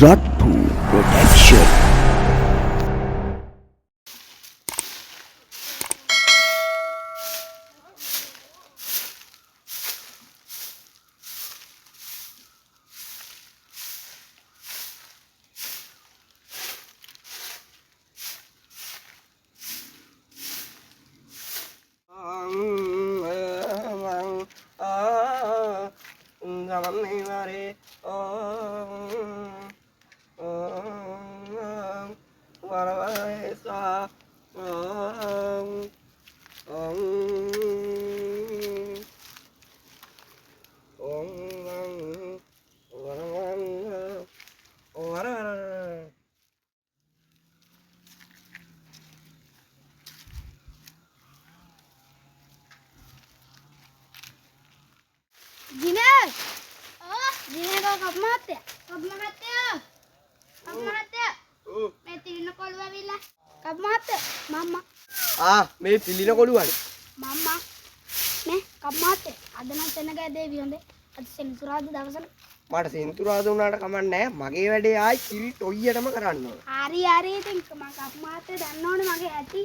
Rathu Protection. Dinar! Oh, Dinar kau kap mati? Kap mati ya? Kap mati ya? Mati di nak kalau bila? Kap mati? Mama. මේ පිළින කොළුවනේ. Mama. Ne, kap mati? Ada nak cina gaya dewi honde. Ada sensurada davasan. මට සෙන්තුරාද වුණාට කමක් නැහැ. මගේ වැඩේ ආයි කිරි ටොයියටම කරන්න ඕන. Hari itu mah kap mati dan non mage hati.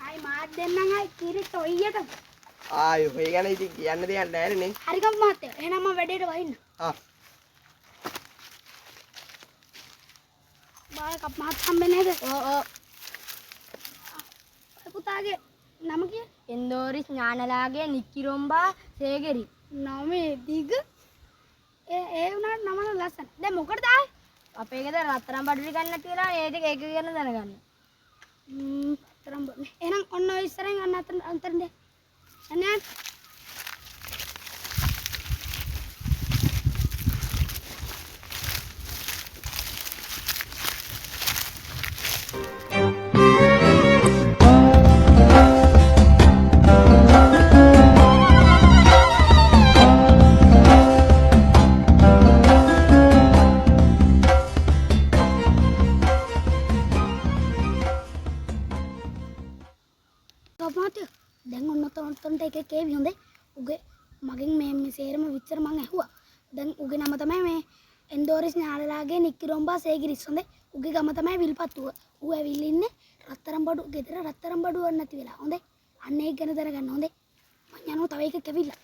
Ay mat denang ay kiri toiya tam. ආයි ඔය ගැන ඉතින් කියන්න දෙයක් නැහැ නේ. Hari kap mati? Enak mah beda wain. Bah kap mati sampai nih deh. Oh. Aku tage. Nama kia? Endoris ඥානලාගේ නික්කිරොම්බා සේගරි Nama dig. Unar nama lasan. Deh moker dah. අපේ ගෙදර රත්තරන් බඩුලි ගන්න කියලා ඒ ටික එක කියන දැනගන්න. Terambut. Enang ono isering antar deh. Enak. Mati දැන් ඔන්න තොන්තොන්ට එක කේවි හොඳේ උගේ මගෙන් මේ සේරම විචාර මං ඇහුවා දැන් උගේ නම තමයි මේ එන්ඩෝරිස් ඥානලාගේ නික්කිරොම්බා සේගිරිස් හොඳේ උගේ ගම තමයි විල්පත්තුව ඌ ඇවිල්ලා ඉන්නේ රත්තරන් බඩු ගෙදර රත්තරන් බඩු වන්න නැති වෙලා හොඳේ අන්න ඒක ගැන දැනගන්න හොඳේ මං යනවා තව එකක් ඇවිල්ලා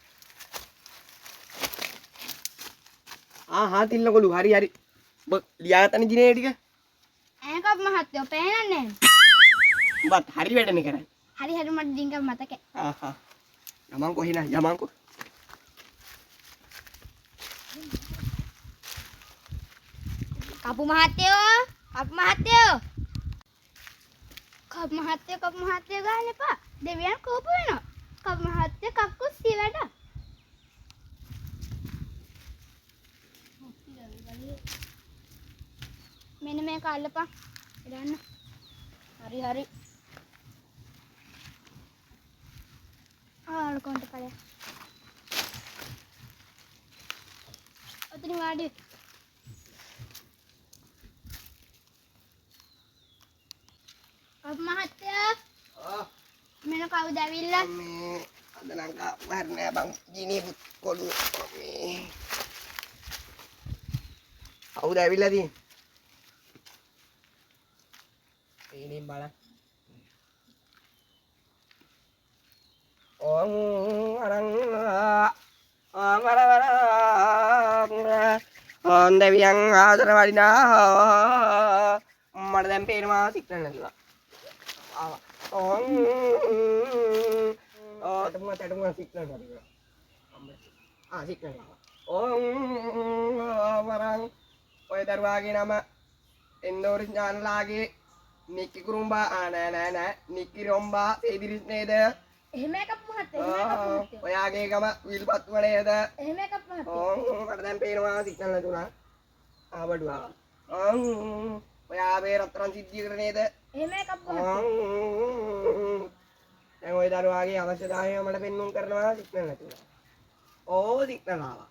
තිල්න කොළු හරි ඔබ ලියාගත්තනේ දිනේ ටික ඈ කප් මහත්තයෝ පේනන්නේ ඔබත් හරි වැඩනේ කරන්නේ හරි මට ඩිංග මතකයි යමන්කෝ එහෙනම් යමන්කෝ කපු මහත්තයෝ කප් මහත්තයෝ ගන්න එපා දෙවියන් කෝප වෙනවා කප් මහත්තයෝ කක්කුස් සී වැඩ මෙන්න මේක අල්ලපන් ඉරන්න හරි ආලකොන්ට පළය ඔතන වාඩි කප් මහත්තයෝ මෙන්න කවුද ඇවිල්ලා මේ අද නම් කාපහරි නෑ බං දිනේ කොළු මේ කවුද ඇවිල්ලා තියෙන්නේ පේනින් බලන්න දෙවියන් ආදර වඩිනා මට දැන් පේනවා සිග්නල් නැතුව තුමුවා සිග්නල් නැතුව සිග්නල් වරන් ඔය දරුවාගේ නම එන්ඩෝරිස් ඥානලාගේ නික්කි කුරුම්බා නෑ නික්කිරොම්බා සේදිරිස් නේද එහෙම එකක් මහත්තයෝ ඔයාගේ ගම විල්පත්තුව නේද එහෙම එකක් මහත්තයෝ මට දැන් පේනවා සිග්නල් නැතුණා ආබඩුවා ඔයා මේ රත්තරන් සිද්ධියකට නේද එහෙම එකක් මහත්තයෝ දැන් ওই දරුවාගේ අවශ්‍යතාවය මට පෙන්වුම් කරනවා සිග්නල් නැතුණා සිග්නල් ආවා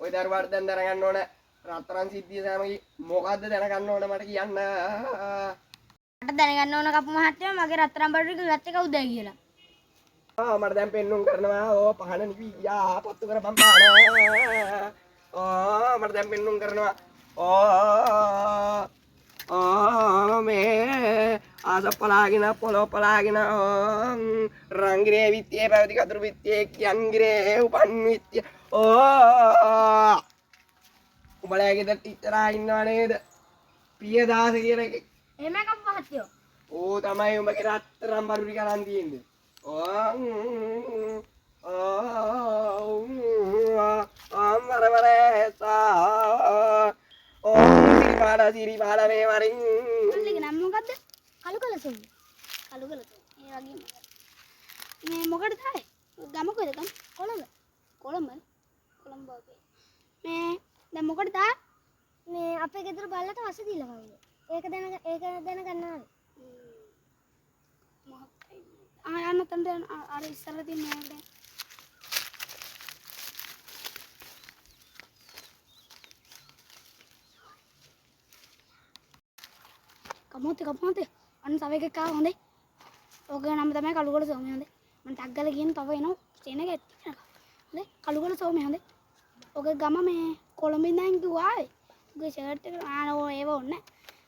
ඔය දරුවාට දැන් දැනගන්න ඕන රත්තරන් සිද්ධිය සමගි මොකද්ද දැනගන්න ඕන මට කියන්න මට දැනගන්න ඕන කපු මහත්තයෝ මගේ රත්තරන් බඩු ටික ගත්තේ කවුද කියලා මට දැන් පෙන්නුම් කරනවා පහන නිවියා පත්තු කරපම් පාන මට දැන් පෙන්නුම් කරනවා. මේ ආසප්පලාගෙන පොළොප්පලාගෙන රංගිරේ විත්තියේ පැවති කතුරු විත්තියේ කියන්ගිරේ උපන් විත්තිය. උඹලා ගෙදර ටීචරා ඉන්නව නේද? පියදාස කියලා එකෙක්. එහෙමයි කපු මහත්තයෝ. ඕ තමයි උඹගේ රත්තරන් බඩු ටික අරන් තියෙන්නේ. සිරිපාල මේ වරින් කොල්ලගේ නම මොකද්ද? කලුකල සොම්. කලුකල සොම්. ඒ වගේම. මේ මොකටද තායි? ගම කොහෙද ගම? කොළඹ. කොළඹ. කොළඹ වගේ. මේ දැන් මොකටද තා? මේ අපේ ගෙදර බල්ලට වස දීලා වගේ. ඒක දැනගන්නවා. යන්න තන්ට අර ඉස්සර තියෙන නේද? කමෝතේ අන්න තව එකක් ආව හොඳේ. ඔගේ නම තමයි කළුගොඩ සෝමේ හොඳේ. මම ටක් ගාලා කියන තව එනවා ස්ටේන එක ඇත්තිනක. හොඳේ කළුගොඩ සෝමේ හොඳේ. ඔගේ ගම මේ කොළඹ ඉඳන් කිව්වා ආවේ. උගේ ෂර්ට් එක ආනෝ ඒව ඕනේ.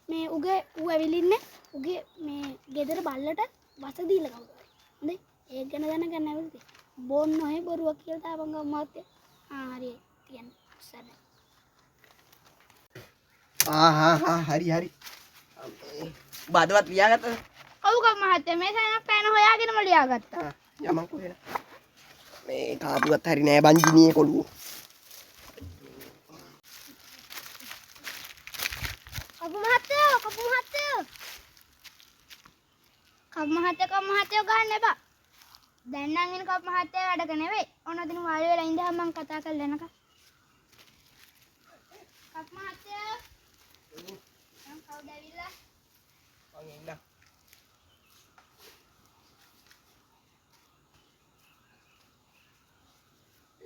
මේ උගේ ඌ ඇවිලින්නේ උගේ මේ ගෙදර බල්ලට වස දීලා කවුද? හොඳේ ඒක ගැන දැනගන්න ඇවිල්ලා. බොන්න ඔය බොරුවක් කියලා තාපන් ගම මාත්‍ය. හරි තියන්න. සර්. හරි. බාදවත් ලියාගත්තද? ඔව් කපු මහත්තයෝ මේ සයන පෑන හොයාගෙනම ලියාගත්තා. යමන් කොහෙද? මේ කාපුවත් හරි නෑ බංජිනියේ කොළුව. කපු මහත්තයෝ ගන්න එපා. දැන් නම් ඉන්නේ කපු මහත්තයෝ වැඩක නෙවෙයි. ඔන්න ඔතන වාඩි වෙලා ඉඳන් මම කතා කරලා එනකම්. කපු මහත්තයෝ මම කවුද ඇවිල්ලා? මං ඉන්න.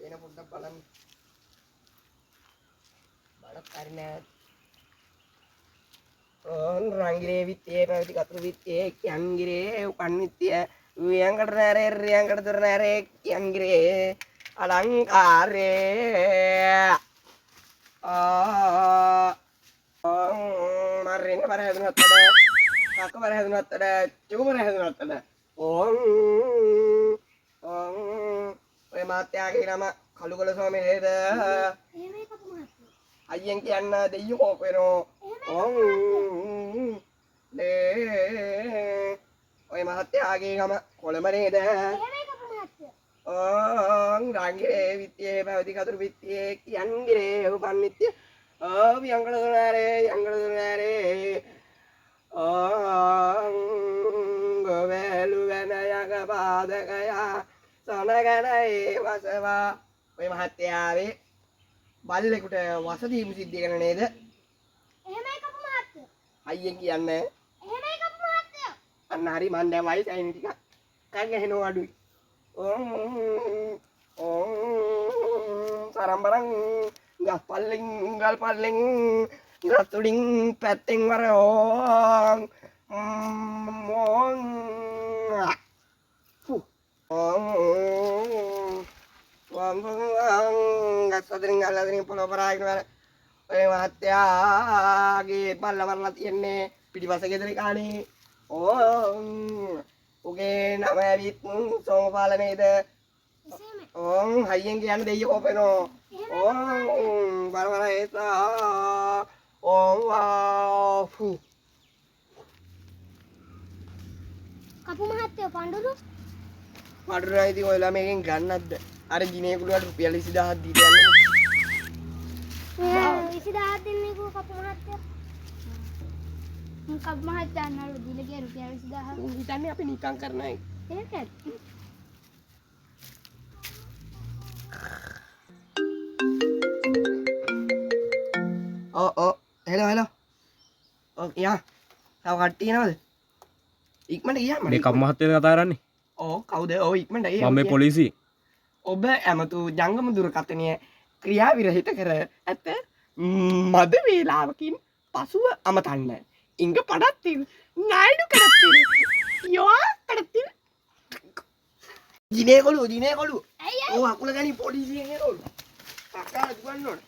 එන පොඩ්ඩක් බලන්න. බලත් හරි නෑ. රංගිරේ විත්තේ පැවති කතුරු විත්තේ කියන්ගිරේ උපන් විත්තිය වියංකට නෑරේ රියංකට දුර නෑරේ කියන්ගිරේ අලංකාරේ මරින්න බර හැදුනත් කක්ක බර හැදුනත් චුකු බර හැදුනත් ඔය මාත්‍යාගේ නම කළුගොඩ සෝමේ නේද? එහෙමයි කපු මහත්තයෝ. අයියෙන් කියන්න දෙයියෝ කෝක වෙනෝ. ඔය මහත්තයාගේ නම කොළඹ නේද? එහෙමයි කපු මහත්තයෝ. රංගිරේ විත්තියේ පැවති කතුරු විත්තියේ කියන්ගිරේ උපන් විත්තිය වියංගල දුනාරේ ගොවැලු වෙන යක පාදකයා සනගනයි වසවා. ඔය මහත්තයාවේ බල්ලෙකුට වස දීම සිද්ධ කරන නේද? එහෙමයි කපු මහත්තයෝ. අයියෙන් කියන්න. එහෙමයි කපු මහත්තයෝ. අන්න හරි මන් දැන් වයසයි නේ ටිකක්. කන් ගහනවා අඩුයි. සරම්බරන් ගස් පල්ලෙන් ගල් පල්ලෙන් ගස් උඩින් පැත්තෙන් වර ගස් අතරින් ගල් අතරින් පොළොව පරාගෙන වර ඔය මහත්තයාගේ බල්ල මරලා තියන්නේ පිටිපස්ස ගෙදර කාණේ. උගේ නම ඇවිත් සෝමපාල නේද? හයියෙන් කියන්න දෙයියෝ කොපෙනෝ. බරබර ඒසා කපු මහත්තයෝ පඬුරු මඩුරා ඉතින් ඔයලා මේකෙන් ගන්නත්ද? අර ජිනේ කුඩුවට රුපියල් 20000ක් දීලා යන්නේ. 20000 දෙන්නේ කෝ කපු මහත්තයෝ. කපු මහත්තයා නළු දීලා ගිය රුපියල් 20000. උන් හිතන්නේ අපි නිකන් කරන අය. ඒකද? හෙලෝ යා තව කට්ටිය නේද? ඉක්මනට ගියා මම. මේ කපු මහත්තයද කතා කරන්නේ? ඔව් කවුද? ඔව් ඉක්මනට ගියා. මම මේ පොලිසිය. ඔබ ඇමතු ජංගම දුරකථනය ක්‍රියා විරහිත කර ඇත මද වේලාවකින් පසුව අමතන්න. ඉංග පඩත්තිල් නායිඩු කරත්තිල් යෝ කරත්තිල් ජිනේ කොළු. ඔව් අකුල ගනි පොලිසියෙන් එනවලු. කක්කා දුවන්න ඕන.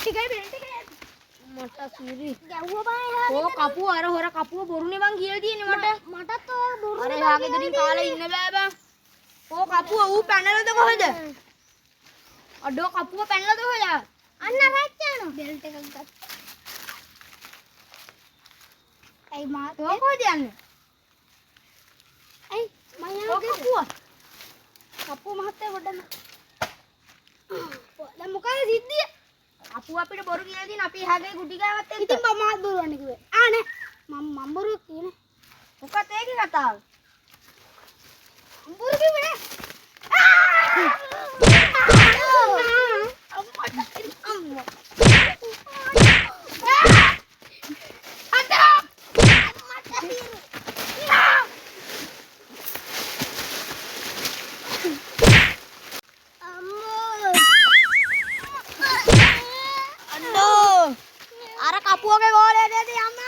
මට කිරි ගැව්වා බෑ. ඕ කපුව අර හොර කපුව බොරුනේ මං කියලා තියෙන්නේ මට. මටත් ඔය බොරු. අර එහා ගෙදරින් කාලේ ඉන්න බෑ බං. ඕ කපුව ඌ පැනලාද කොහෙද? අඩෝ කපුව පැනලාද කොහෙද? අන්න රැච් යනවා. බෙල්ට් එකක් ගත්තා. ඇයි මාත් ඔය කොහෙද යන්නේ? ඇයි මම යන්නේ කපුව. කපුව මහත්තයා පොඩ්ඩක්. දැන් මොකද සිද්ධිය? අපු අපිට බොරු කියලා දින අපි එහාගේ ගුටි ගාවත් එක්ක. ඉතින් මම මාත් බොරුවන්නේ කිව්වේ. ආනේ මම බොරුවක් කියන්නේ. මොකක්ද ඒකේ කතාව? මම බොරු කිව්වේ. අර කපුවගේ ගෝලේ නේද යන්න